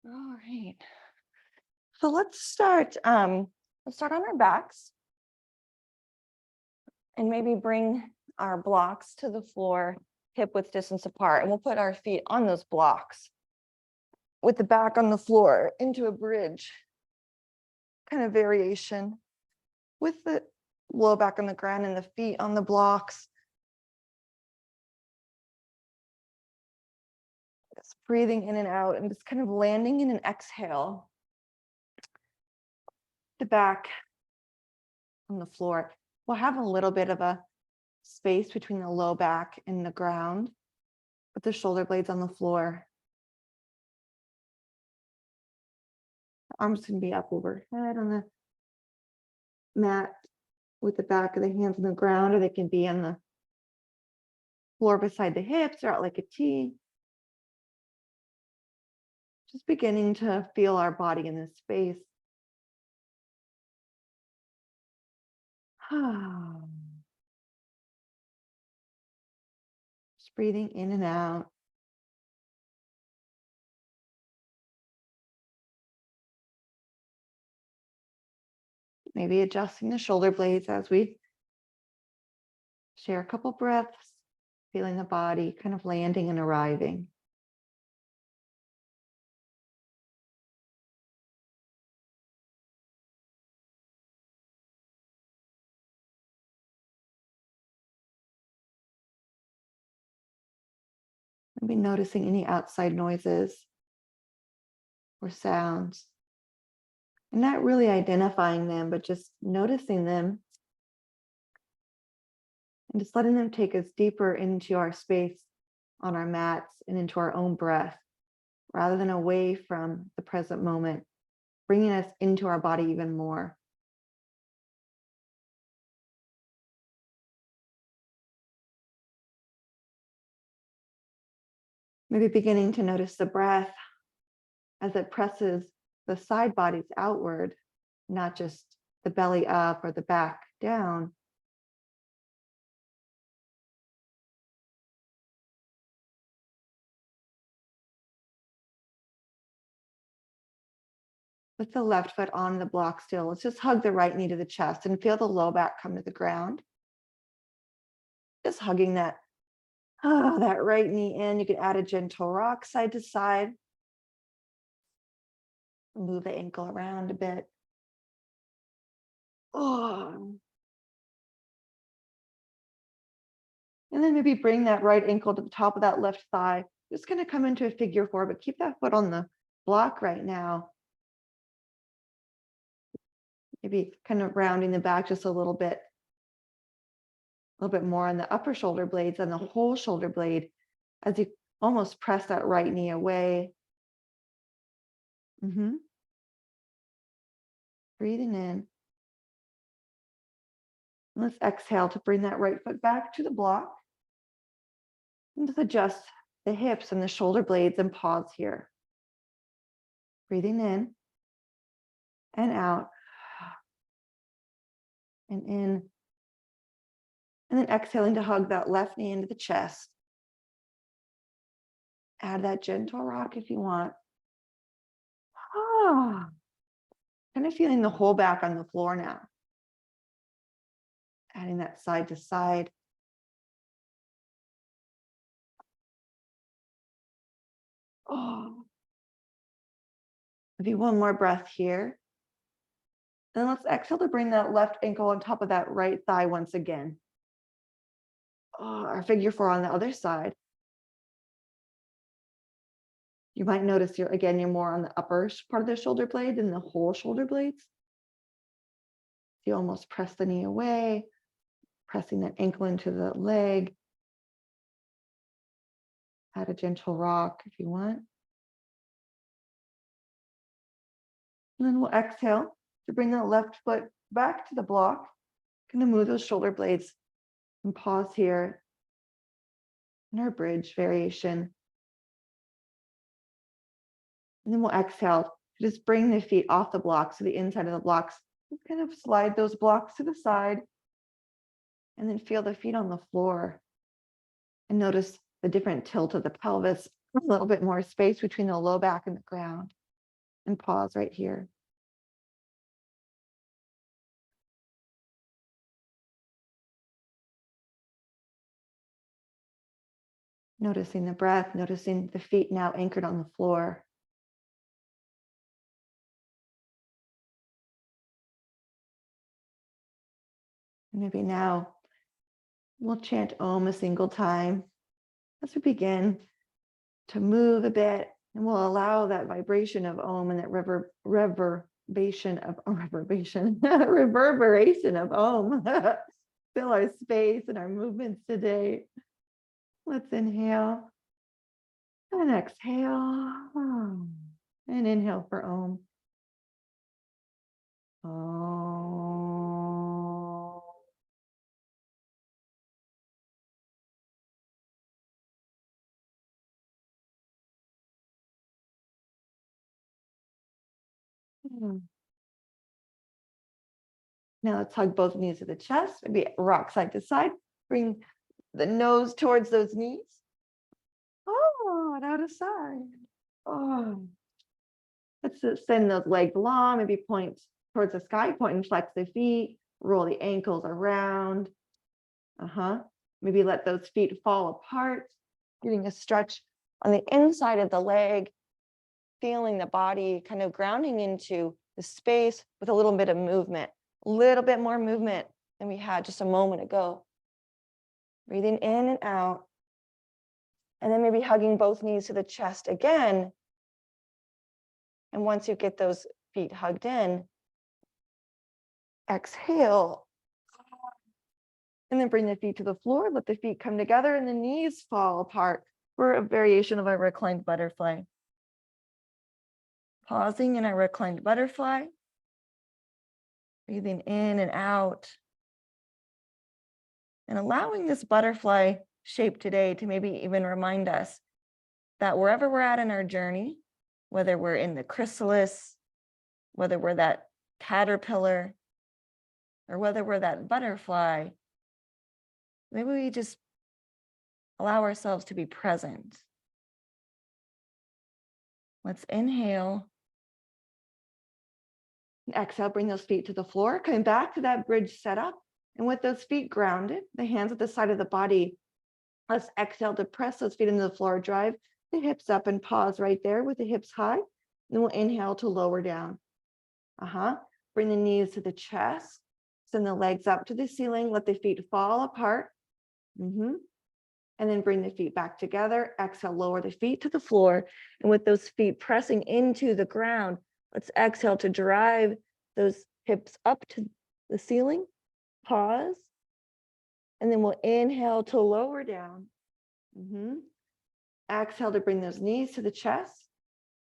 All right. So let's start on our backs and maybe bring our blocks to the floor, hip width distance apart, and we'll put our feet on those blocks with the back on the floor into a bridge kind of variation with the low back on the ground and the feet on the blocks. Just breathing in and out and just kind of landing in an exhale. The back on the floor. We'll have a little bit of a space between the low back and the ground, with the shoulder blades on the floor. The arms can be up overhead on the mat with the back of the hands on the ground, or they can be on the floor beside the hips or out like a T. Just beginning to feel our body in this space. Just breathing in and out. Maybe adjusting the shoulder blades as we share a couple breaths, feeling the body kind of landing and arriving. Maybe noticing any outside noises or sounds. And not really identifying them, but just noticing them and just letting them take us deeper into our space on our mats and into our own breath, rather than away from the present moment, bringing us into our body even more. Maybe beginning to notice the breath as it presses the side bodies outward, not just the belly up or the back down. With the left foot on the block still, let's just hug the right knee to the chest and feel the low back come to the ground. Just hugging that right knee in. You can add a gentle rock side to side. Move the ankle around a bit. And then maybe bring that right ankle to the top of that left thigh. Just going to come into a figure four, but keep that foot on the block right now. Maybe kind of rounding the back just a little bit more on the upper shoulder blades and the whole shoulder blade as you almost press that right knee away. Breathing in. Let's exhale to bring that right foot back to the block. And just adjust the hips and the shoulder blades and pause here. Breathing in and out and in. And then exhaling to hug that left knee into the chest. Add that gentle rock if you want. Kind of feeling the whole back on the floor now. Adding that side to side. Maybe one more breath here. Then let's exhale to bring that left ankle on top of that right thigh once again. Our figure four on the other side. You might notice you're more on the upper part of the shoulder blade than the whole shoulder blades. You almost press the knee away, pressing that ankle into the leg. Add a gentle rock if you want. And then we'll exhale to bring that left foot back to the block. Going to move those shoulder blades and pause here in our bridge variation. And then we'll exhale to just bring the feet off the blocks to the inside of the blocks. Just kind of slide those blocks to the side and then feel the feet on the floor. And notice the different tilt of the pelvis, a little bit more space between the low back and the ground. and pause right here. Noticing the breath, noticing the feet now anchored on the floor. And maybe now we'll chant Om a single time as we begin to move a bit, and we'll allow that vibration of Om and that reverberation of Om fill our space and our movements today. Let's inhale and exhale and inhale for Om. Om. Now let's hug both knees to the chest, maybe rock side to side. Bring the nose towards those knees. Oh, and out of side. Oh. Let's send those legs long, maybe point towards the sky, point and flex the feet, roll the ankles around. Maybe let those feet fall apart, getting a stretch on the inside of the leg, feeling the body kind of grounding into the space with a little bit of movement, a little bit more movement than we had just a moment ago. Breathing in and out. And then maybe hugging both knees to the chest again. And once you get those feet hugged in, exhale. And then bring the feet to the floor, let the feet come together and the knees fall apart for a variation of a reclined butterfly. Pausing in a reclined butterfly. Breathing in and out. And allowing this butterfly shape today to maybe even remind us that wherever we're at in our journey, whether we're in the chrysalis, whether we're that caterpillar, or whether we're that butterfly, maybe we just allow ourselves to be present. Let's inhale. And exhale, bring those feet to the floor, coming back to that bridge setup. And with those feet grounded, the hands at the side of the body, let's exhale to press those feet into the floor, drive the hips up and pause right there with the hips high. Then we'll inhale to lower down. Bring the knees to the chest, send the legs up to the ceiling, let the feet fall apart. And then bring the feet back together. Exhale, lower the feet to the floor. And with those feet pressing into the ground, let's exhale to drive those hips up to the ceiling. Pause. And then we'll inhale to lower down. Exhale to bring those knees to the chest.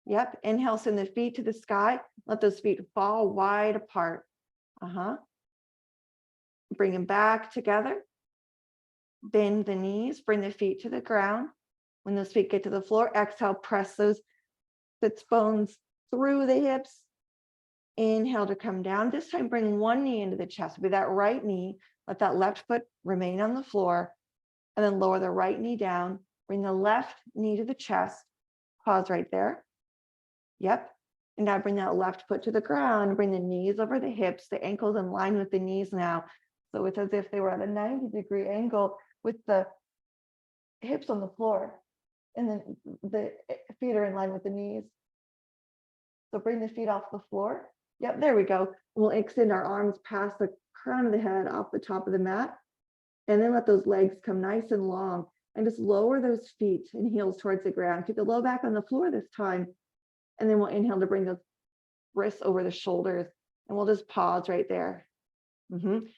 Yep. Inhale, send the feet to the sky. Let those feet fall wide apart. Bring them back together. Bend the knees, bring the feet to the ground. When those feet get to the floor, exhale, press those sits bones through the hips. Inhale to come down. This time, bring one knee into the chest. With that right knee, let that left foot remain on the floor. And then lower the right knee down. Bring the left knee to the chest. Pause right there. Yep. And now bring that left foot to the ground. Bring the knees over the hips, the ankles in line with the knees now. So it's as if they were at a 90-degree angle with the hips on the floor. And then the feet are in line with the knees. So bring the feet off the floor. Yep, there we go. We'll extend our arms past the crown of the head off the top of the mat. And then let those legs come nice and long. And just lower those feet and heels towards the ground. Keep the low back on the floor this time. And then we'll inhale to bring those wrists over the shoulders. And we'll just pause right there.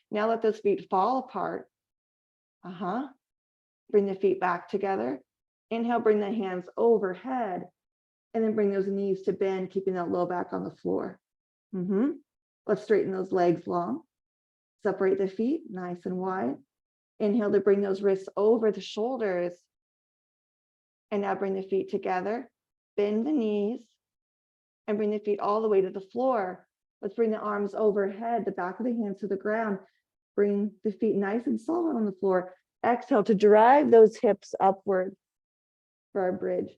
Now let those feet fall apart. Bring the feet back together. Inhale, bring the hands overhead. And then bring those knees to bend, keeping that low back on the floor. Let's straighten those legs long. Separate the feet nice and wide. Inhale to bring those wrists over the shoulders. And now bring the feet together. Bend the knees. And bring the feet all the way to the floor. Let's bring the arms overhead, the back of the hands to the ground. Bring the feet nice and solid on the floor. Exhale to drive those hips upward for our bridge.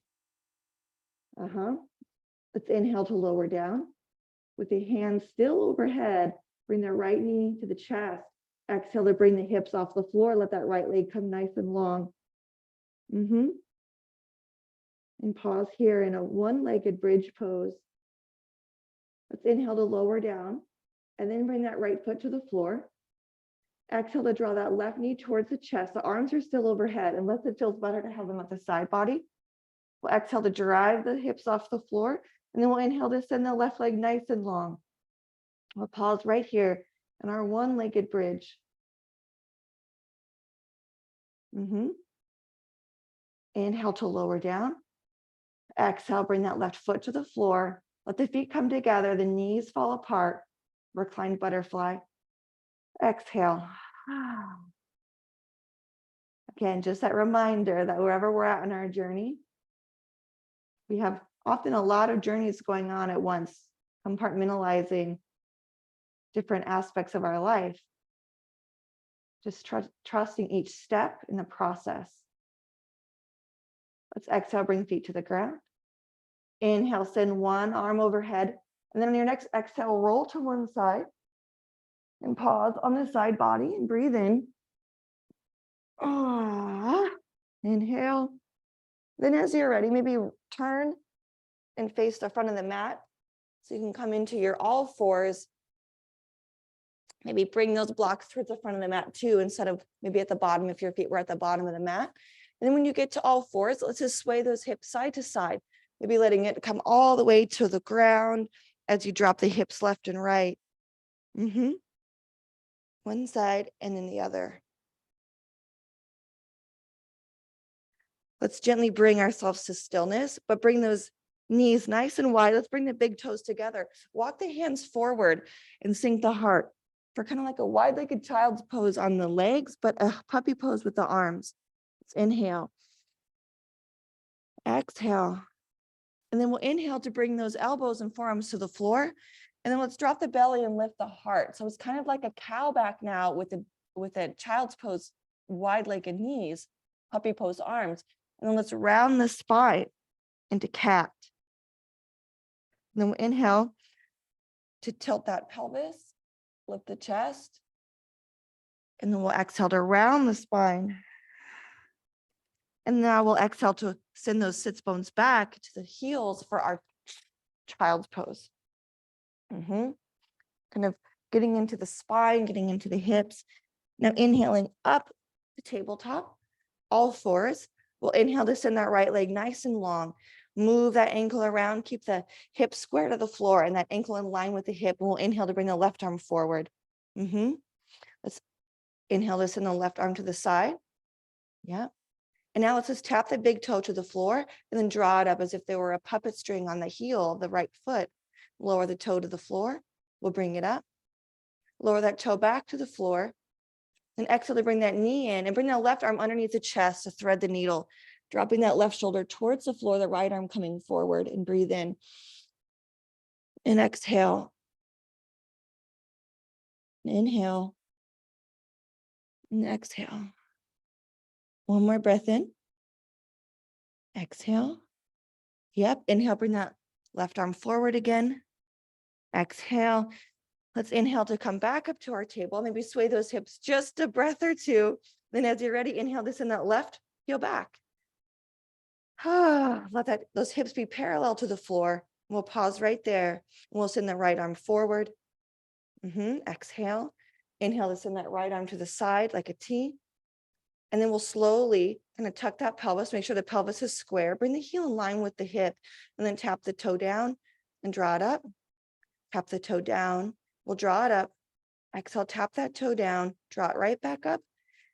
Let's inhale to lower down. With the hands still overhead, bring the right knee to the chest. Exhale to bring the hips off the floor. Let that right leg come nice and long. And pause here in a one-legged bridge pose. Let's inhale to lower down and then bring that right foot to the floor. Exhale to draw that left knee towards the chest. The arms are still overhead unless it feels better to have them at the side body. We'll exhale to drive the hips off the floor, and then we'll inhale to send the left leg nice and long. We'll pause right here in our one-legged bridge. Inhale to lower down. Exhale, bring that left foot to the floor. Let the feet come together, the knees fall apart. Reclined butterfly. Exhale. Again, just that reminder that wherever we're at in our journey, we have often a lot of journeys going on at once, compartmentalizing different aspects of our life. Just trusting each step in the process. Let's exhale, bring feet to the ground. Inhale, send one arm overhead. And then on your next exhale, roll to one side and pause on the side body and breathe in. Inhale. Then as you're ready, maybe turn and face the front of the mat so you can come into your all fours. Maybe bring those blocks towards the front of the mat too, instead of maybe at the bottom if your feet were at the bottom of the mat. And then when you get to all fours, let's just sway those hips side to side, maybe letting it come all the way to the ground as you drop the hips left and right. One side and then the other. Let's gently bring ourselves to stillness, but bring those knees nice and wide. Let's bring the big toes together. Walk the hands forward and sink the heart for kind of like a wide-legged child's pose on the legs, but a puppy pose with the arms. Let's inhale. Exhale. And then we'll inhale to bring those elbows and forearms to the floor. And then let's drop the belly and lift the heart. So it's kind of like a cow back now with a child's pose, wide-legged knees, puppy pose arms. And then let's round the spine into cat. And then we'll inhale to tilt that pelvis, lift the chest. And then we'll exhale to round the spine. And now we'll exhale to send those sits bones back to the heels for our child's pose. Kind of getting into the spine, getting into the hips. Now inhaling up the tabletop, all fours. We'll inhale to send that right leg nice and long. Move that ankle around, keep the hip square to the floor and that ankle in line with the hip. And we'll inhale to bring the left arm forward. Let's inhale to send the left arm to the side. Yeah. And now let's just tap the big toe to the floor and then draw it up as if there were a puppet string on the heel of the right foot. Lower the toe to the floor. We'll bring it up. Lower that toe back to the floor. Then exhale to bring that knee in and bring that left arm underneath the chest to thread the needle. Dropping that left shoulder towards the floor, the right arm coming forward, and breathe in. And exhale. Inhale. And exhale. One more breath in. Exhale. Yep. Inhale, bring that left arm forward again. Exhale. Let's inhale to come back up to our table. Maybe sway those hips just a breath or two. Then as you're ready, inhale to send that left heel back. Let those hips be parallel to the floor. We'll pause right there. And we'll send the right arm forward. Exhale. Inhale to send that right arm to the side like a T. And then we'll slowly kind of tuck that pelvis, make sure the pelvis is square. Bring the heel in line with the hip and then tap the toe down and draw it up. Tap the toe down. We'll draw it up. Exhale, tap that toe down, draw it right back up.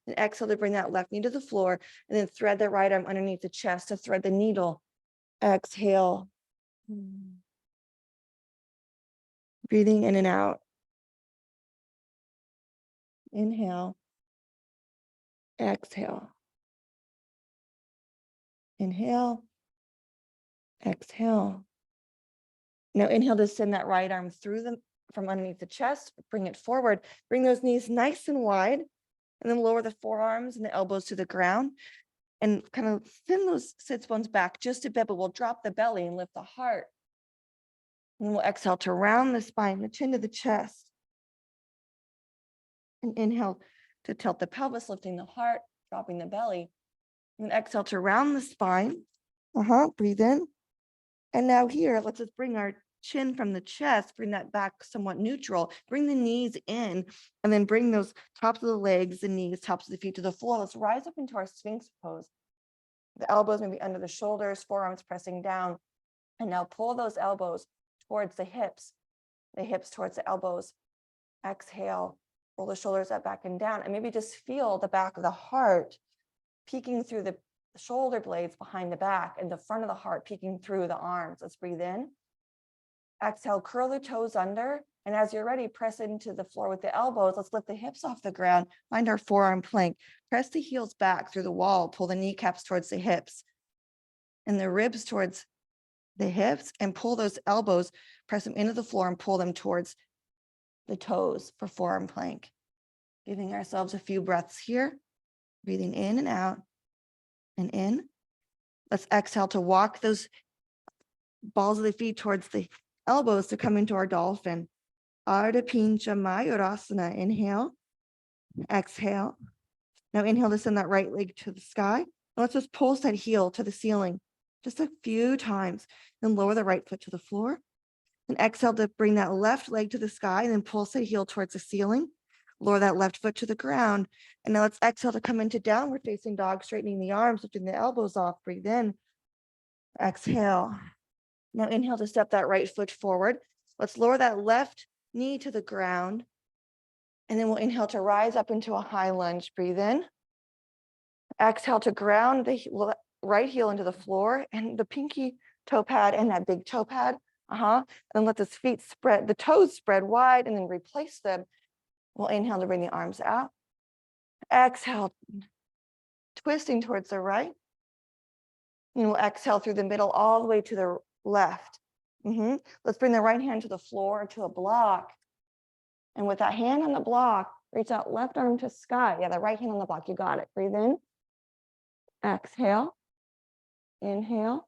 And exhale to bring that left knee to the floor and then thread the right arm underneath the chest to thread the needle. Exhale. Breathing in and out. Inhale. Exhale. Inhale. Exhale. Now inhale to send that right arm through from underneath the chest, bring it forward, bring those knees nice and wide, and then lower the forearms and the elbows to the ground and kind of send those sits bones back just a bit, but we'll drop the belly and lift the heart. And we'll exhale to round the spine, the chin to the chest. And inhale to tilt the pelvis, lifting the heart, dropping the belly. And exhale to round the spine. Breathe in. And now here, let's just bring our chin from the chest, bring that back somewhat neutral, bring the knees in, and then bring those tops of the legs, the knees, tops of the feet to the floor. Let's rise up into our Sphinx pose. The elbows maybe under the shoulders, forearms pressing down. And now pull those elbows towards the hips towards the elbows. Exhale, roll the shoulders up, back and down, and maybe just feel the back of the heart peeking through the shoulder blades behind the back and the front of the heart peeking through the arms. Let's breathe in. Exhale, curl the toes under. And as you're ready, press into the floor with the elbows. Let's lift the hips off the ground. Find our forearm plank. Press the heels back through the wall. Pull the kneecaps towards the hips and the ribs towards the hips, and pull those elbows, press them into the floor and pull them towards the toes for forearm plank. Giving ourselves a few breaths here. Breathing in and out and in. Let's exhale to walk those balls of the feet towards the elbows to come into our dolphin. Ardha Pincha Mayurasana. Inhale, exhale. Now inhale to send that right leg to the sky. Let's just pulse that heel to the ceiling just a few times, then lower the right foot to the floor. And exhale to bring that left leg to the sky, and then pulse that heel towards the ceiling. Lower that left foot to the ground. And now let's exhale to come into downward facing dog, straightening the arms, lifting the elbows off. Breathe in. Exhale. Now inhale to step that right foot forward. Let's lower that left knee to the ground. And then we'll inhale to rise up into a high lunge. Breathe in. Exhale to ground the right heel into the floor and the pinky toe pad and that big toe pad. And let the feet spread, the toes spread wide, and then replace them. We'll inhale to bring the arms out. Exhale, twisting towards the right. And we'll exhale through the middle all the way to the left. Let's bring the right hand to the floor, to a block. And with that hand on the block, reach out left arm to sky. Yeah, the right hand on the block. You got it. Breathe in. Exhale. Inhale.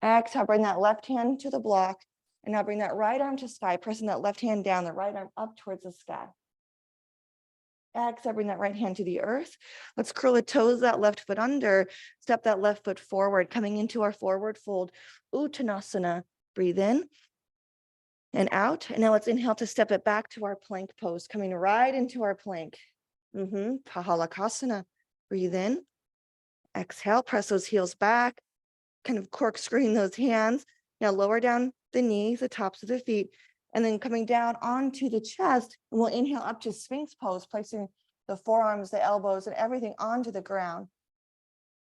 Exhale, bring that left hand to the block. And now bring that right arm to sky, pressing that left hand down, the right arm up towards the sky. Exhale, bring that right hand to the earth. Let's curl the toes, that left foot under, step that left foot forward, coming into our forward fold, Uttanasana. Breathe in and out. And now let's inhale to step it back to our plank pose, coming right into our plank. Pahalakasana. Breathe in. Exhale, press those heels back, kind of corkscrewing those hands. Now lower down the knees, the tops of the feet, and then coming down onto the chest. And we'll inhale up to Sphinx pose, placing the forearms, the elbows, and everything onto the ground.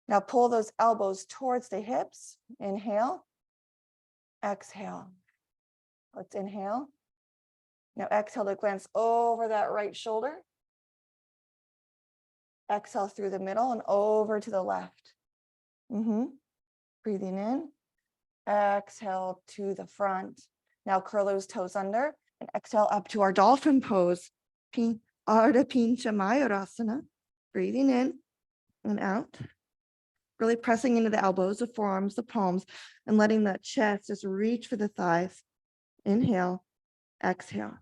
Now pull those elbows towards the hips. Inhale. Exhale. Let's inhale. Now exhale to glance over that right shoulder. Exhale through the middle and over to the left. Breathing in. Exhale to the front. Now curl those toes under and exhale up to our dolphin pose. Ardha Pincha Mayurasana. Breathing in and out. Really pressing into the elbows, the forearms, the palms, and letting that chest just reach for the thighs. Inhale, exhale.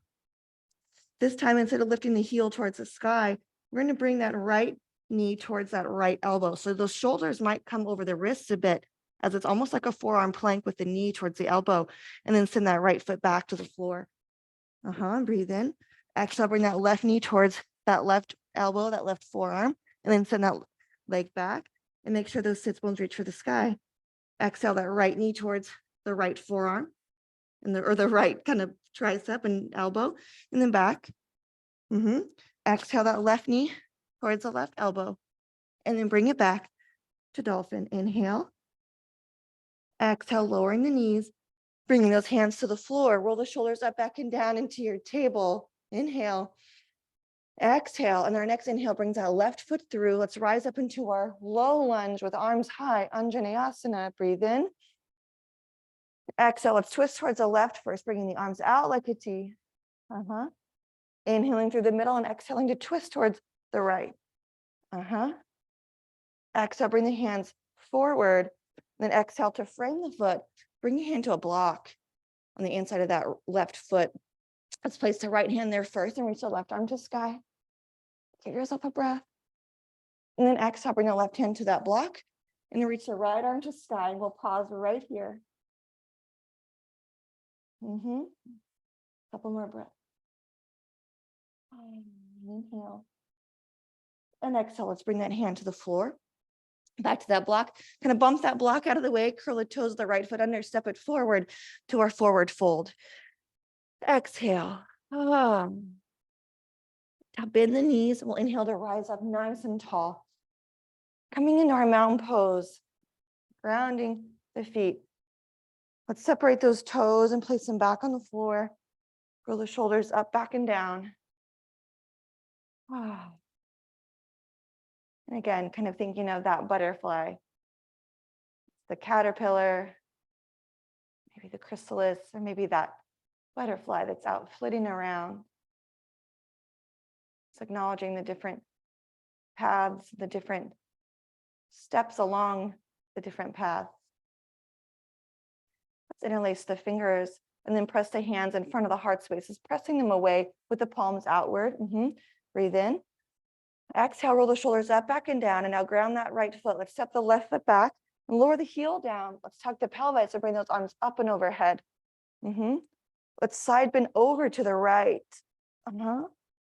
This time, instead of lifting the heel towards the sky, we're going to bring that right knee towards that right elbow. So those shoulders might come over the wrists a bit, as it's almost like a forearm plank with the knee towards the elbow, and then send that right foot back to the floor. Breathe in. Exhale, bring that left knee towards that left elbow, that left forearm, and then send that leg back and make sure those sits bones reach for the sky. Exhale, that right knee towards the right forearm and the right kind of tricep and elbow, and then back. Exhale, that left knee towards the left elbow, and then bring it back to dolphin. Inhale. Exhale, lowering the knees, bringing those hands to the floor. Roll the shoulders up, back and down into your table. Inhale. Exhale, and our next inhale brings our left foot through. Let's rise up into our low lunge with arms high, Anjaneyasana. Breathe in. Exhale, let's twist towards the left first, bringing the arms out like a T. Inhaling through the middle and exhaling to twist towards the right. Exhale, bring the hands forward. Then exhale to frame the foot. Bring your hand to a block. on the inside of that left foot. Let's place the right hand there first and reach the left arm to sky. Give yourself a breath. And then exhale, bring the left hand to that block and then reach the right arm to sky. And we'll pause right here. Couple more breaths. Inhale. And exhale, let's bring that hand to the floor. Back to that block, kind of bump that block out of the way, curl the toes of the right foot under, step it forward to our forward fold. Exhale. Now bend the knees. We'll inhale to rise up nice and tall. Coming into our mountain pose, grounding the feet. Let's separate those toes and place them back on the floor. Roll the shoulders up, back and down. And again, kind of thinking of that butterfly, the caterpillar, maybe the chrysalis, or maybe that butterfly that's out flitting around. It's acknowledging the different paths, the different steps along the different paths. Let's interlace the fingers and then press the hands in front of the heart spaces, pressing them away with the palms outward. Breathe in. Exhale, roll the shoulders up, back and down. And now ground that right foot. Let's step the left foot back and lower the heel down. Let's tuck the pelvis and bring those arms up and overhead. Let's side bend over to the right.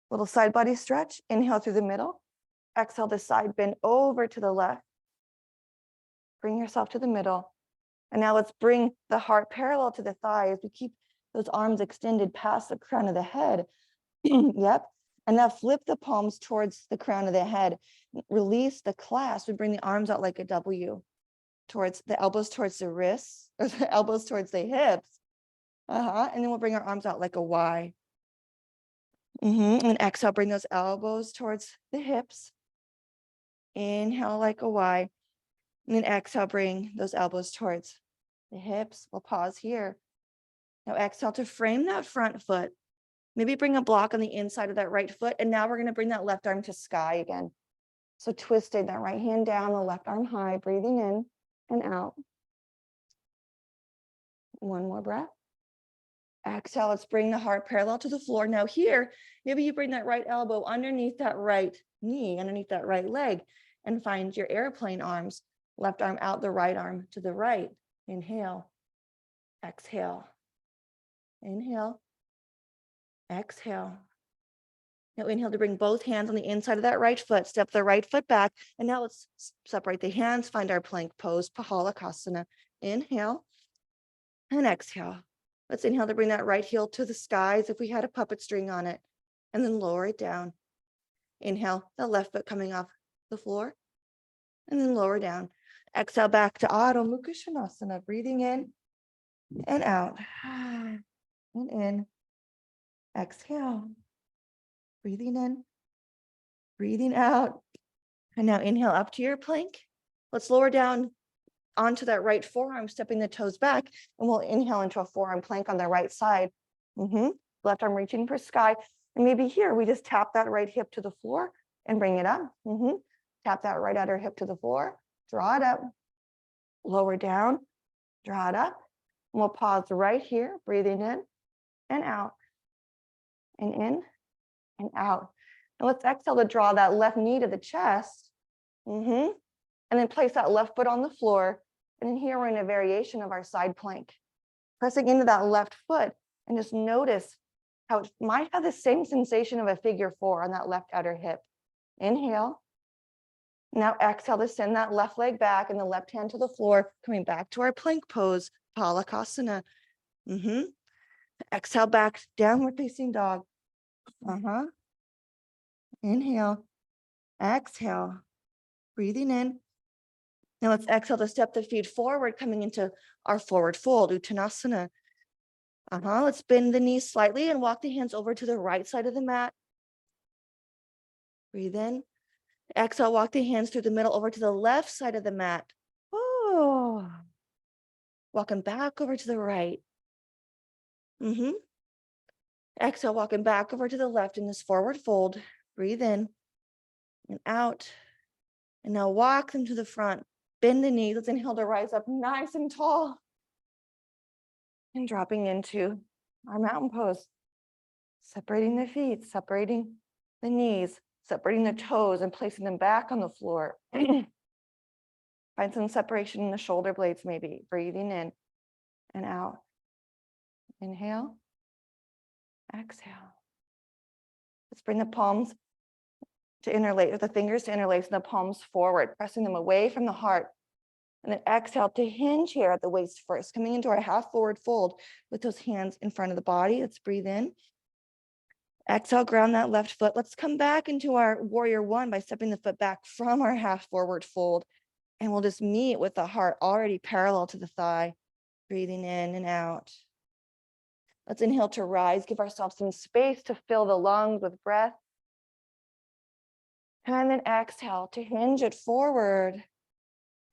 Little side body stretch. Inhale through the middle. Exhale to side bend over to the left. Bring yourself to the middle. And now let's bring the heart parallel to the thighs. We keep those arms extended past the crown of the head. Yep. And now flip the palms towards the crown of the head. Release the clasp. We bring the arms out like a W, towards the elbows towards the wrists, or the elbows towards the hips. And then we'll bring our arms out like a Y. And exhale, bring those elbows towards the hips. Inhale like a Y. And then exhale, bring those elbows towards the hips. We'll pause here. Now exhale to frame that front foot. Maybe bring a block on the inside of that right foot. And now we're going to bring that left arm to sky again. So twisted, that right hand down, the left arm high, breathing in and out. One more breath. Exhale, let's bring the heart parallel to the floor. Now here, maybe you bring that right elbow underneath that right knee, underneath that right leg, and find your airplane arms. Left arm out, the right arm to the right. Inhale, exhale, inhale, exhale. Now inhale to bring both hands on the inside of that right foot, step the right foot back. And now let's separate the hands, find our plank pose, baaaa-aack. Inhale and exhale. Let's inhale to bring that right heel to the sky as if we had a puppet string on it, and then lower it down. Inhale, the left foot coming off the floor, and then lower down. Exhale back to Adho Mukha Svanasana, breathing in and out. And in. Exhale. Breathing in, breathing out. And now inhale up to your plank. Let's lower down onto that right forearm, stepping the toes back, and we'll inhale into a forearm plank on the right side. Left arm reaching for sky. And maybe here we just tap that right hip to the floor and bring it up. Tap that right outer hip to the floor, draw it up, lower down, draw it up. And we'll pause right here, breathing in and out, and in and out. And let's exhale to draw that left knee to the chest. And then place that left foot on the floor. And then here we're in a variation of our side plank. Pressing into that left foot and just notice how it might have the same sensation of a figure 4 on that left outer hip. Inhale. Now exhale to send that left leg back and the left hand to the floor, coming back to our plank pose, baaaa-aack. Exhale back, downward facing dog. Inhale, exhale, breathing in. Now let's exhale to step the feet forward, coming into our forward fold, Uttanasana. Let's bend the knees slightly and walk the hands over to the right side of the mat. Breathe in. Exhale, walk the hands through the middle over to the left side of the mat. Walking back over to the right. Exhale, walking back over to the left in this forward fold. Breathe in and out. And now walk them to the front. Bend the knees. Let's inhale to rise up nice and tall. And dropping into our mountain pose. Separating the feet, separating the knees, separating the toes and placing them back on the floor. Find some separation in the shoulder blades, maybe. Breathing in and out. Inhale, exhale. Let's bring the palms to interlace, the fingers to interlace, and the palms forward, pressing them away from the heart. And then exhale to hinge here at the waist first, coming into our half forward fold with those hands in front of the body. Let's breathe in. Exhale, ground that left foot. Let's come back into our warrior one by stepping the foot back from our half forward fold. And we'll just meet with the heart already parallel to the thigh, breathing in and out. Let's inhale to rise, give ourselves some space to fill the lungs with breath. And then exhale to hinge it forward.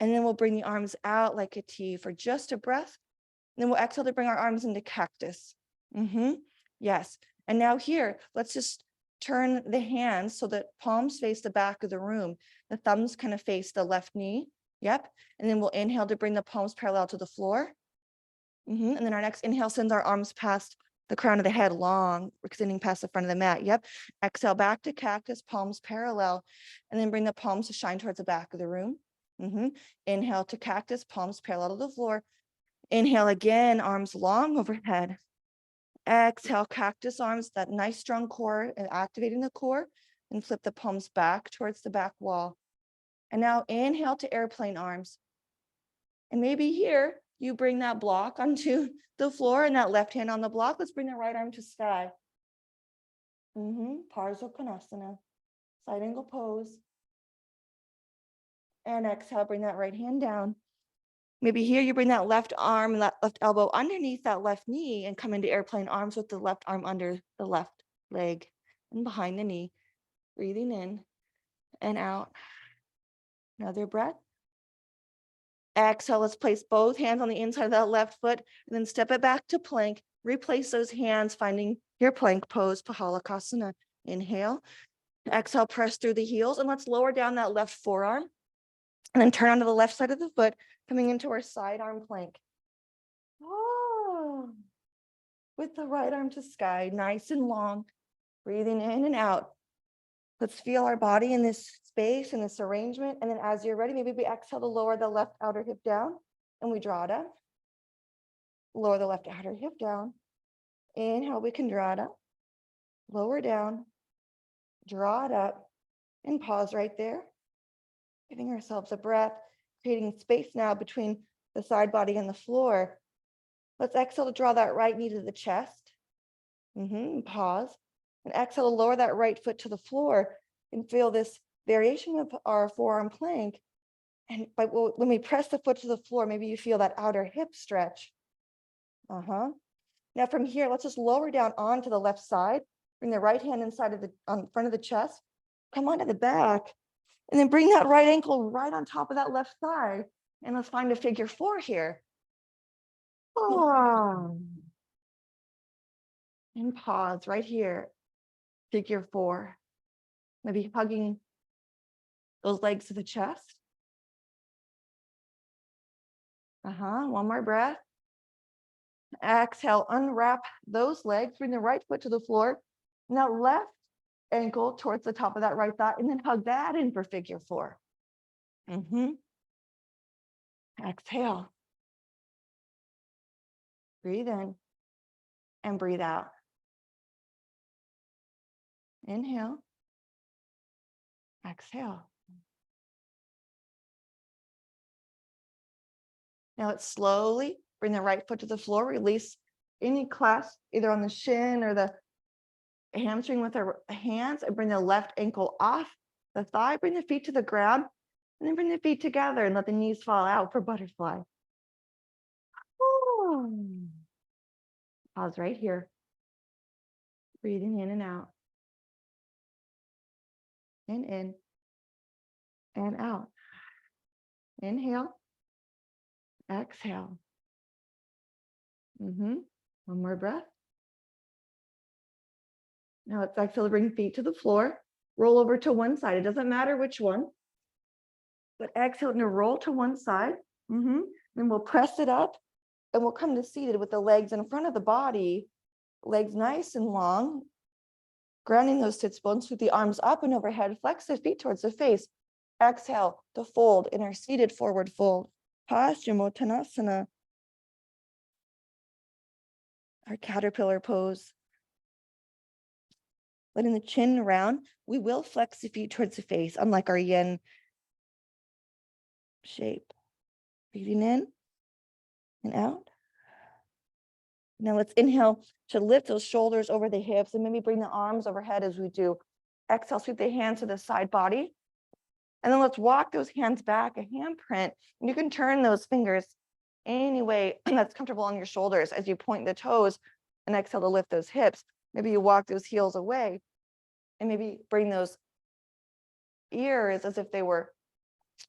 And then we'll bring the arms out like a T for just a breath. And then we'll exhale to bring our arms into cactus. Yes. And now here, let's just turn the hands so that palms face the back of the room. The thumbs kind of face the left knee. Yep. And then we'll inhale to bring the palms parallel to the floor. And then our next inhale sends our arms past the crown of the head, long, extending past the front of the mat. Yep. Exhale back to cactus, palms parallel, and then bring the palms to shine towards the back of the room. Inhale to cactus, palms parallel to the floor. Inhale again, arms long overhead. Exhale, cactus arms, that nice strong core, and activating the core, and flip the palms back towards the back wall. And now inhale to airplane arms. And maybe here, you bring that block onto the floor and that left hand on the block. Let's bring the right arm to sky. Parsvakonasana, side angle pose. And exhale, bring that right hand down. Maybe here you bring that left arm and that left elbow underneath that left knee and come into airplane arms with the left arm under the left leg and behind the knee. Breathing in and out. Another breath. Exhale, let's place both hands on the inside of that left foot and then step it back to plank. Replace those hands, finding your plank pose, baaaa-aackasana. Inhale. Exhale, press through the heels, and let's lower down that left forearm and then turn onto the left side of the foot, coming into our side arm plank. With the right arm to sky, nice and long, breathing in and out. Let's feel our body in this space, in this arrangement. And then as you're ready, maybe we exhale to lower the left outer hip down and we draw it up. Lower the left outer hip down. Inhale, we can draw it up. Lower down, draw it up, and pause right there. Giving ourselves a breath, creating space now between the side body and the floor. Let's exhale to draw that right knee to the chest. Pause. And exhale to lower that right foot to the floor and feel this variation of our forearm plank. And when we press the foot to the floor, maybe you feel that outer hip stretch. Now from here, let's just lower down onto the left side. Bring the right hand inside of the front of the chest. Come onto the back. And then bring that right ankle right on top of that left thigh. And let's find a figure four here. And pause right here. Figure four. Maybe hugging those legs to the chest. One more breath. Exhale, unwrap those legs, bring the right foot to the floor. Now left ankle towards the top of that right thigh, and then hug that in for figure four. Exhale. Breathe in and breathe out. Inhale. Exhale. Now let's slowly bring the right foot to the floor, release any clasp either on the shin or the hamstring with our hands, and bring the left ankle off the thigh, bring the feet to the ground, and then bring the feet together and let the knees fall out for butterfly. Pause right here. Breathing in and out. And in and out. Inhale. Exhale. One more breath. Now let's exhale to bring feet to the floor. Roll over to one side. It doesn't matter which one, but exhale to roll to one side. Then we'll press it up And we'll come to seated with the legs in front of the body, legs nice and long, grounding those sits bones with the arms up and overhead, flex the feet towards the face. Exhale to fold in our seated forward fold. Paschimottanasana, our caterpillar pose. Letting the chin round, we will flex the feet towards the face, unlike our yin shape. Breathing in and out. Now let's inhale to lift those shoulders over the hips and maybe bring the arms overhead as we do. Exhale, sweep the hands to the side body. And then let's walk those hands back, a handprint. And you can turn those fingers any way that's comfortable on your shoulders as you point the toes and exhale to lift those hips. Maybe you walk those heels away and maybe bring those ears as if they were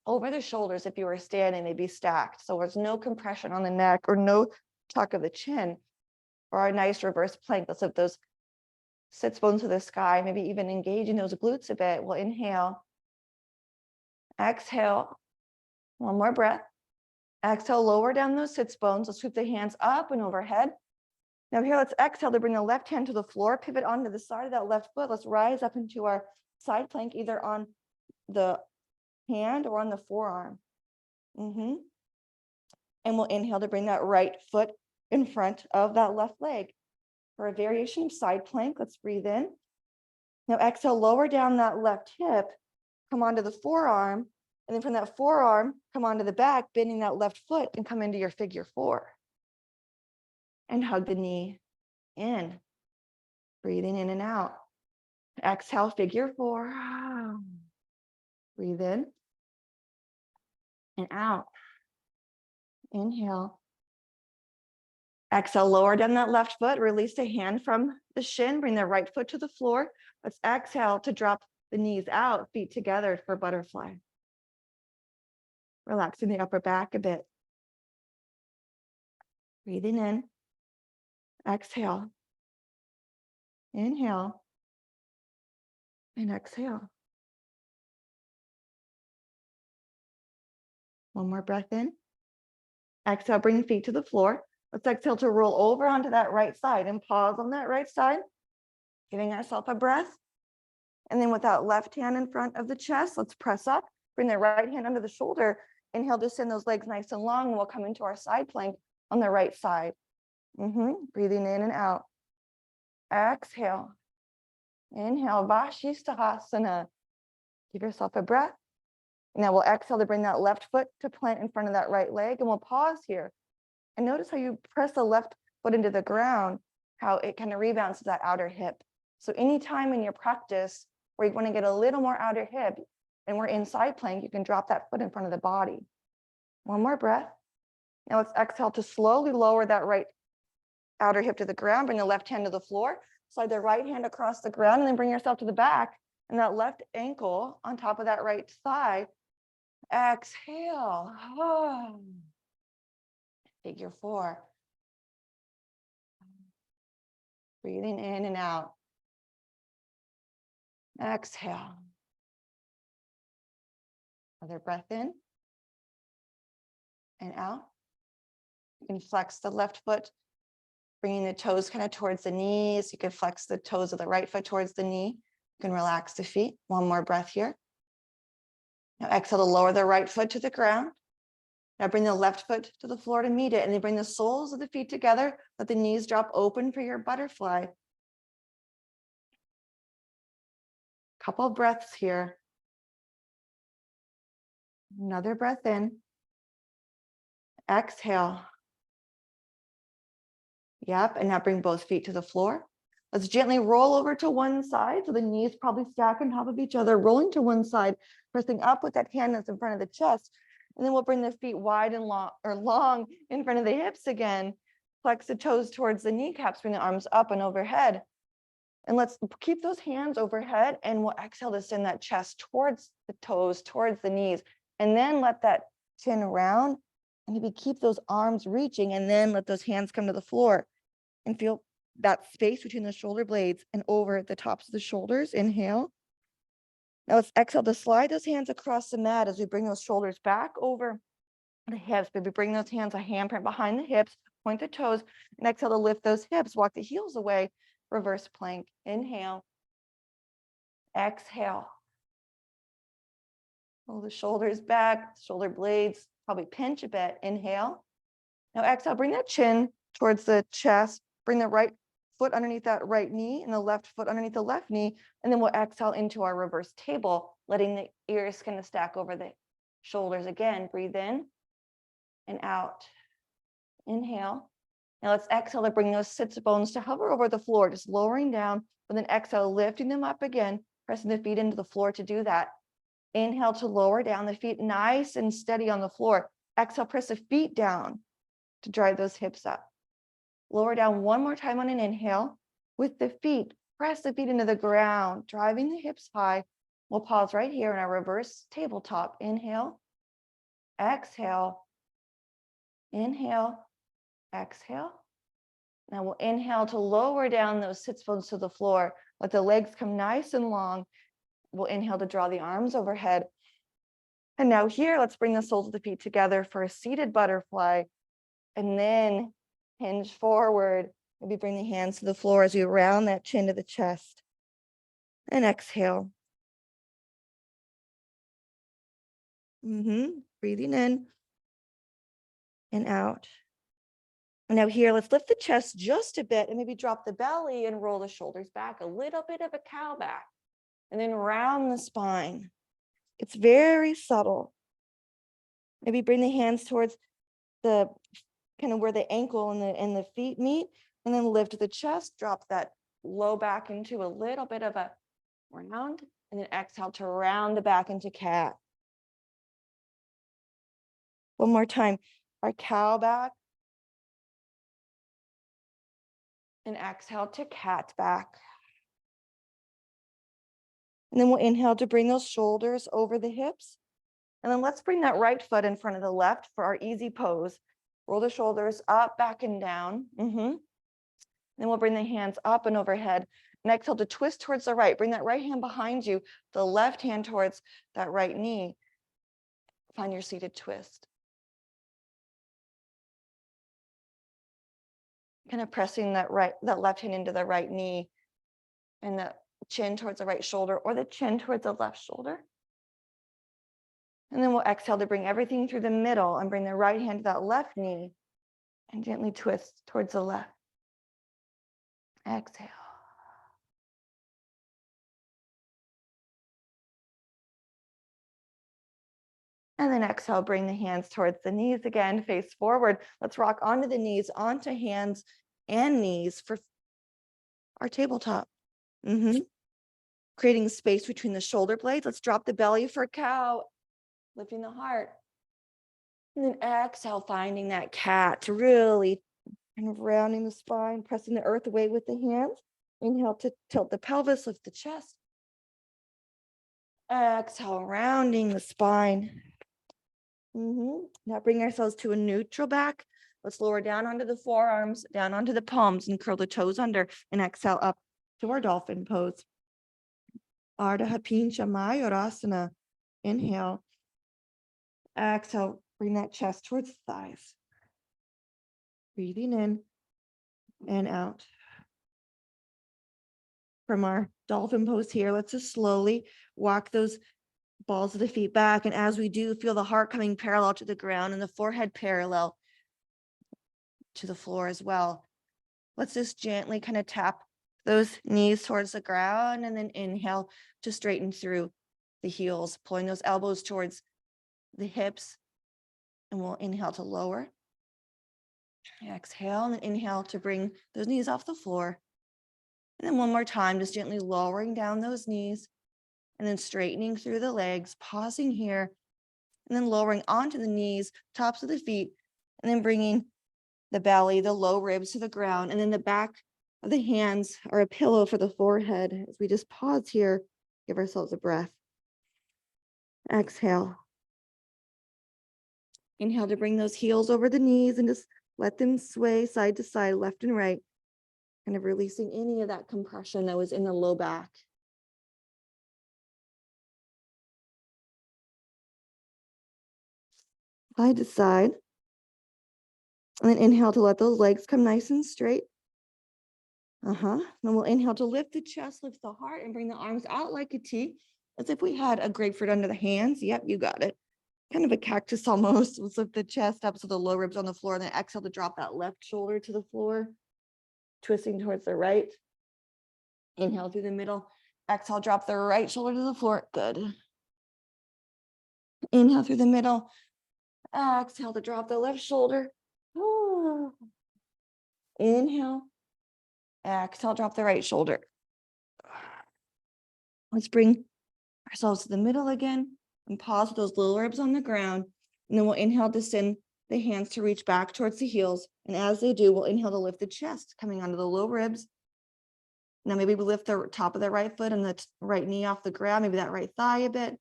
over the shoulders. If you were standing, they'd be stacked. So there's no compression on the neck or no tuck of the chin, or a nice reverse plank. Let's lift those sits bones to the sky, maybe even engaging those glutes a bit. We'll inhale, exhale, one more breath. Exhale, lower down those sits bones. Let's sweep the hands up and overhead. Now here, let's exhale to bring the left hand to the floor, pivot onto the side of that left foot. Let's rise up into our side plank, either on the hand or on the forearm. And we'll inhale to bring that right foot in front of that left leg. For a variation of side plank, let's breathe in. Now exhale, lower down that left hip, come onto the forearm, and then from that forearm, come onto the back, bending that left foot and come into your figure four. And hug the knee in, breathing in and out. Exhale, figure four. Breathe in and out. Inhale. Exhale, lower down that left foot, release the hand from the shin, bring the right foot to the floor. Let's exhale to drop the knees out, feet together for butterfly. Relaxing the upper back a bit. Breathing in. Exhale. Inhale. And exhale. One more breath in. Exhale, bring the feet to the floor. Let's exhale to roll over onto that right side and pause on that right side, giving ourselves a breath. And then with that left hand in front of the chest, let's press up, bring the right hand under the shoulder. Inhale to send those legs nice and long, and we'll come into our side plank on the right side. Breathing in and out. Exhale. Inhale, Vashisthasana. Give yourself a breath. Now we'll exhale to bring that left foot to plant in front of that right leg, and we'll pause here. And notice how you press the left foot into the ground, how it kind of rebounds to that outer hip. So anytime in your practice where you want to get a little more outer hip and we're in side plank, you can drop that foot in front of the body. One more breath. Now let's exhale to slowly lower that right outer hip to the ground, bring the left hand to the floor, slide the right hand across the ground, and then bring yourself to the back and that left ankle on top of that right thigh. Exhale. Figure four. Breathing in and out. Exhale. Another breath in and out. You can flex the left foot, bringing the toes kind of towards the knees. You can flex the toes of the right foot towards the knee. You can relax the feet. One more breath here. Now exhale to lower the right foot to the ground. Now bring the left foot to the floor to meet it, and then bring the soles of the feet together. Let the knees drop open for your butterfly. Couple of breaths here. Another breath in. Exhale. Yep, and now bring both feet to the floor. Let's gently roll over to one side, so the knees probably stack on top of each other, rolling to one side, pressing up with that hand that's in front of the chest. And then we'll bring the feet wide and long in front of the hips again. Flex the toes towards the kneecaps, bring the arms up and overhead. And let's keep those hands overhead, and we'll exhale to send that chest towards the toes, towards the knees. And then let that chin round, and maybe keep those arms reaching, and then let those hands come to the floor. And feel that space between the shoulder blades and over the tops of the shoulders. Inhale. Now let's exhale to slide those hands across the mat as we bring those shoulders back over the hips. Maybe bring those hands a handprint behind the hips, point the toes, and exhale to lift those hips, walk the heels away, reverse plank. Inhale, exhale. Roll the shoulders back, shoulder blades, probably pinch a bit. Inhale. Now exhale, bring that chin towards the chest, bring the right foot underneath that right knee and the left foot underneath the left knee, and then we'll exhale into our reverse table, letting the ears kind of stack over the shoulders again. Breathe in and out. Inhale. Now let's exhale to bring those sits bones to hover over the floor, just lowering down, but then exhale, lifting them up again, pressing the feet into the floor to do that. Inhale to lower down the feet, nice and steady on the floor. Exhale, press the feet down to drive those hips up. Lower down one more time on an inhale. With the feet, press the feet into the ground, driving the hips high. We'll pause right here in our reverse tabletop. Inhale, exhale, inhale, exhale. Now we'll inhale to lower down those sits bones to the floor. Let the legs come nice and long. We'll inhale to draw the arms overhead. And now here, let's bring the soles of the feet together for a seated butterfly. And then hinge forward. Maybe bring the hands to the floor as you round that chin to the chest. And exhale. Breathing in and out. And now here, let's lift the chest just a bit and maybe drop the belly and roll the shoulders back, a little bit of a cow back. And then round the spine. It's very subtle. Maybe bring the hands towards the kind of where the ankle and the feet meet, and then lift the chest, drop that low back into a little bit of a round, and then exhale to round the back into cat. One more time, our cow back, and exhale to cat back. And then we'll inhale to bring those shoulders over the hips. And then let's bring that right foot in front of the left for our easy pose. Roll the shoulders up, back, and down. Then we'll bring the hands up and overhead. And exhale to twist towards the right. Bring that right hand behind you, the left hand towards that right knee. Find your seated twist. Kind of pressing that left hand into the right knee and the chin towards the right shoulder or the chin towards the left shoulder. And then we'll exhale to bring everything through the middle and bring the right hand to that left knee and gently twist towards the left. Exhale. And then exhale, bring the hands towards the knees again, face forward. Let's rock onto the knees, onto hands and knees for our tabletop. Creating space between the shoulder blades. Let's drop the belly for cow, lifting the heart. And then exhale, finding that cat, to really kind of rounding the spine, pressing the earth away with the hands. Inhale to tilt the pelvis, lift the chest. Exhale, rounding the spine. Now bring ourselves to a neutral back. Let's lower down onto the forearms, down onto the palms, and curl the toes under, and exhale up to our dolphin pose. Ardha Pincha Mayurasana. Inhale. Exhale, bring that chest towards the thighs. Breathing in and out. From our dolphin pose here, let's just slowly walk those balls of the feet back. And as we do, feel the heart coming parallel to the ground and the forehead parallel to the floor as well. Let's just gently kind of tap those knees towards the ground and then inhale to straighten through the heels, pulling those elbows towards the hips. And we'll inhale to lower. Exhale and then inhale to bring those knees off the floor. And then one more time, just gently lowering down those knees and then straightening through the legs, pausing here, and then lowering onto the knees, tops of the feet, and then bringing the belly, the low ribs to the ground, and then the back of the hands are a pillow for the forehead. As we just pause here, give ourselves a breath. Exhale. Inhale to bring those heels over the knees and just let them sway side to side, left and right, kind of releasing any of that compression that was in the low back. Side to side. And then inhale to let those legs come nice and straight. Then we'll inhale to lift the chest, lift the heart, and bring the arms out like a T, as if we had a grapefruit under the hands. Yep, you got it. Kind of a cactus almost. Let's lift the chest up so the low ribs on the floor, and then exhale to drop that left shoulder to the floor, twisting towards the right. Inhale through the middle. Exhale, drop the right shoulder to the floor. Good. Inhale through the middle. Exhale to drop the left shoulder. Inhale. Exhale, drop the right shoulder. Let's bring ourselves to the middle again and pause with those lower ribs on the ground. And then we'll inhale to send the hands to reach back towards the heels. And as they do, we'll inhale to lift the chest, coming onto the low ribs. Now maybe we lift the top of the right foot and the right knee off the ground, maybe that right thigh a bit.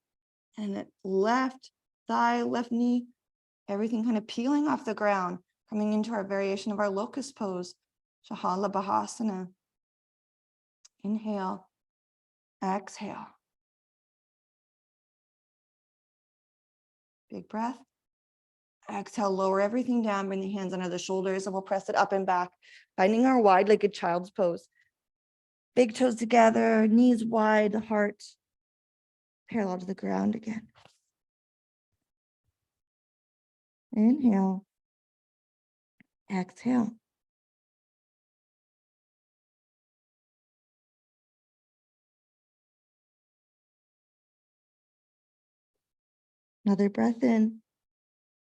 And that left thigh, left knee, everything kind of peeling off the ground, coming into our variation of our locust pose, Shahala Bahasana. Inhale, exhale. Big breath. Exhale, lower everything down, bring the hands under the shoulders, and we'll press it up and back, finding our wide-legged child's pose. Big toes together, knees wide, the heart parallel to the ground again. Inhale, exhale. Another breath in.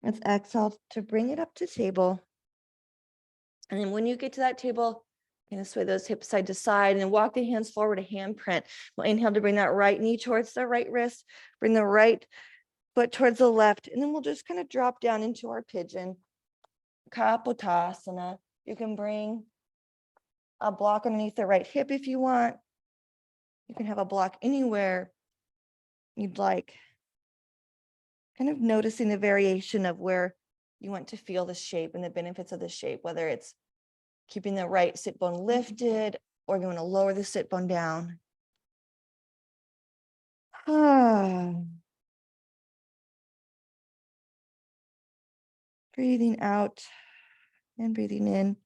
Let's exhale to bring it up to table. And then when you get to that table, you're going to sway those hips side to side and then walk the hands forward, a handprint. We'll inhale to bring that right knee towards the right wrist, bring the right foot towards the left, and then we'll just kind of drop down into our pigeon. Kapotasana. You can bring a block underneath the right hip if you want. You can have a block anywhere you'd like. Kind of noticing the variation of where you want to feel the shape and the benefits of the shape, whether it's keeping the right sit bone lifted or you want to lower the sit bone down. Breathing out and breathing in.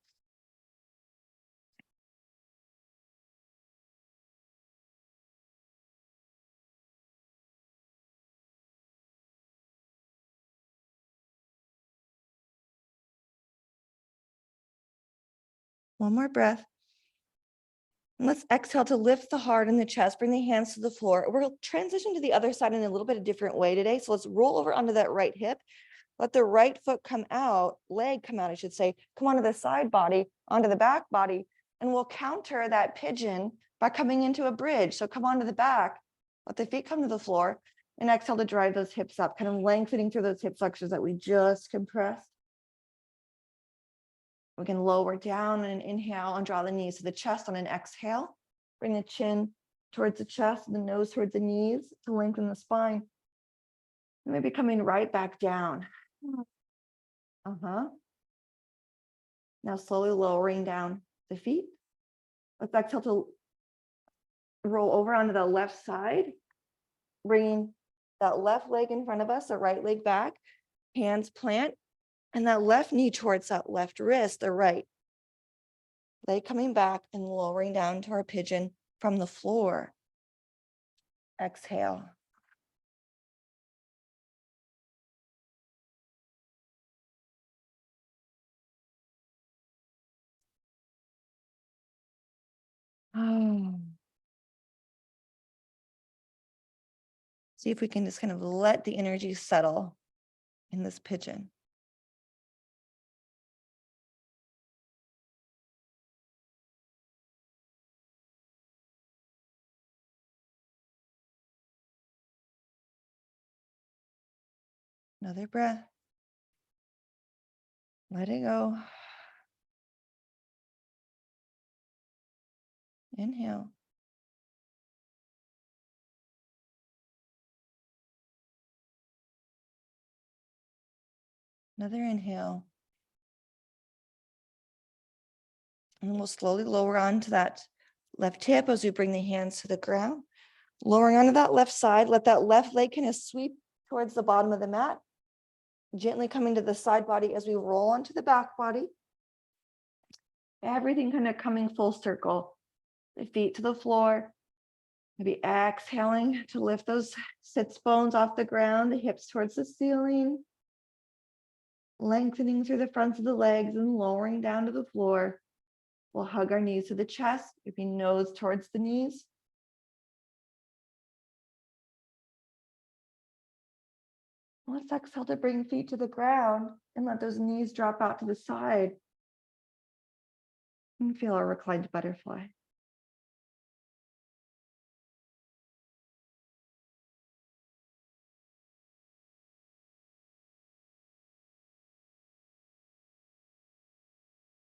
One more breath. And let's exhale to lift the heart and the chest, bring the hands to the floor. We'll transition to the other side in a little bit of a different way today. So let's roll over onto that right hip. Let the right foot come out, leg come out, I should say, come onto the side body, onto the back body, and we'll counter that pigeon by coming into a bridge. So come onto the back, let the feet come to the floor, and exhale to drive those hips up, kind of lengthening through those hip flexors that we just compressed. We can lower down and inhale and draw the knees to the chest on an exhale. Bring the chin towards the chest, the nose towards the knees to lengthen the spine. And maybe coming right back down. Now slowly lowering down the feet. Let's exhale to roll over onto the left side, bringing that left leg in front of us, the right leg back, hands plant, and that left knee towards that left wrist, the right leg coming back and lowering down to our pigeon from the floor. Exhale. See if we can just kind of let the energy settle in this pigeon. Another breath. Let it go. Inhale. Another inhale. And we'll slowly lower onto that left hip as we bring the hands to the ground. Lowering onto that left side, let that left leg kind of sweep towards the bottom of the mat. Gently coming to the side body as we roll onto the back body. Everything kind of coming full circle. The feet to the floor. Maybe exhaling to lift those sits bones off the ground, the hips towards the ceiling. Lengthening through the fronts of the legs and lowering down to the floor. We'll hug our knees to the chest, maybe nose towards the knees. Let's exhale to bring feet to the ground and let those knees drop out to the side. And feel our reclined butterfly.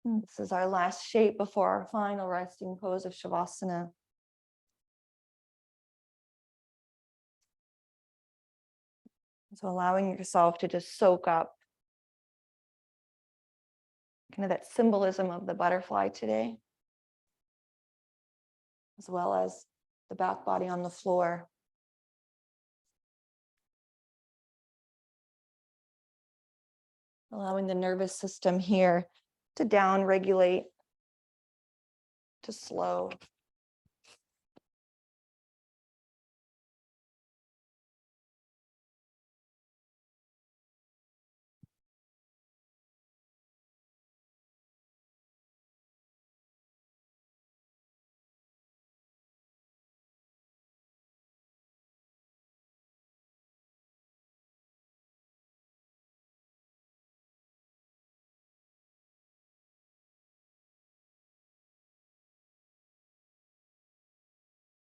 And this is our last shape before our final resting pose of Shavasana. So allowing yourself to just soak up kind of that symbolism of the butterfly today, as well as the back body on the floor. Allowing the nervous system here to down regulate, to slow.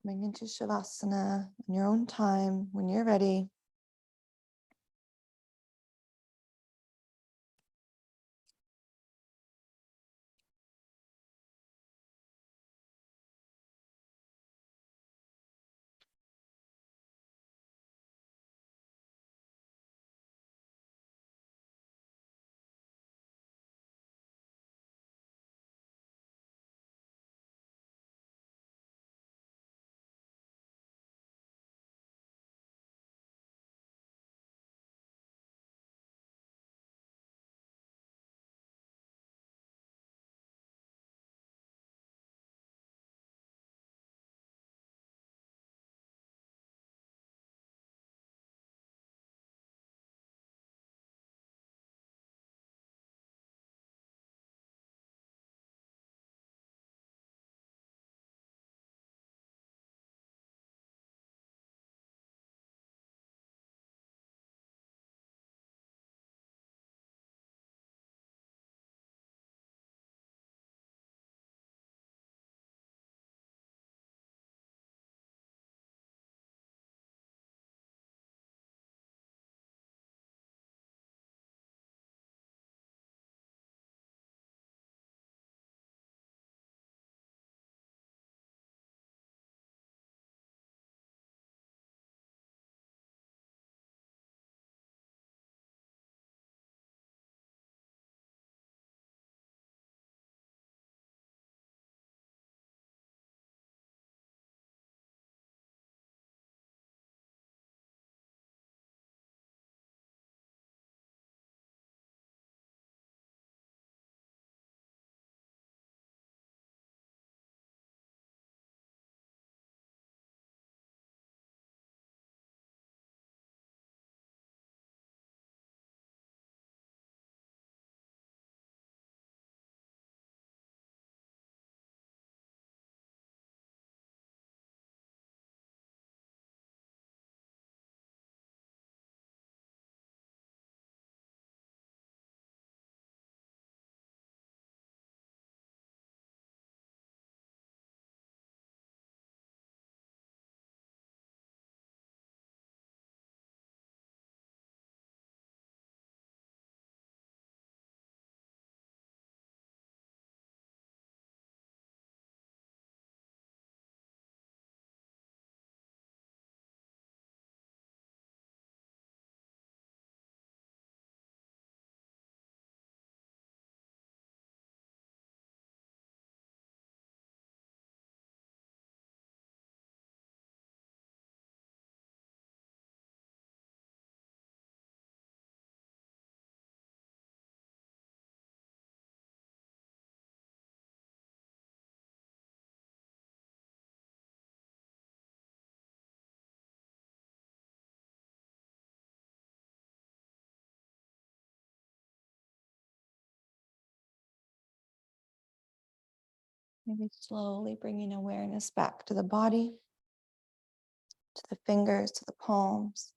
Coming into Shavasana in your own time, when you're ready. Maybe slowly bringing awareness back to the body, to the fingers, to the palms.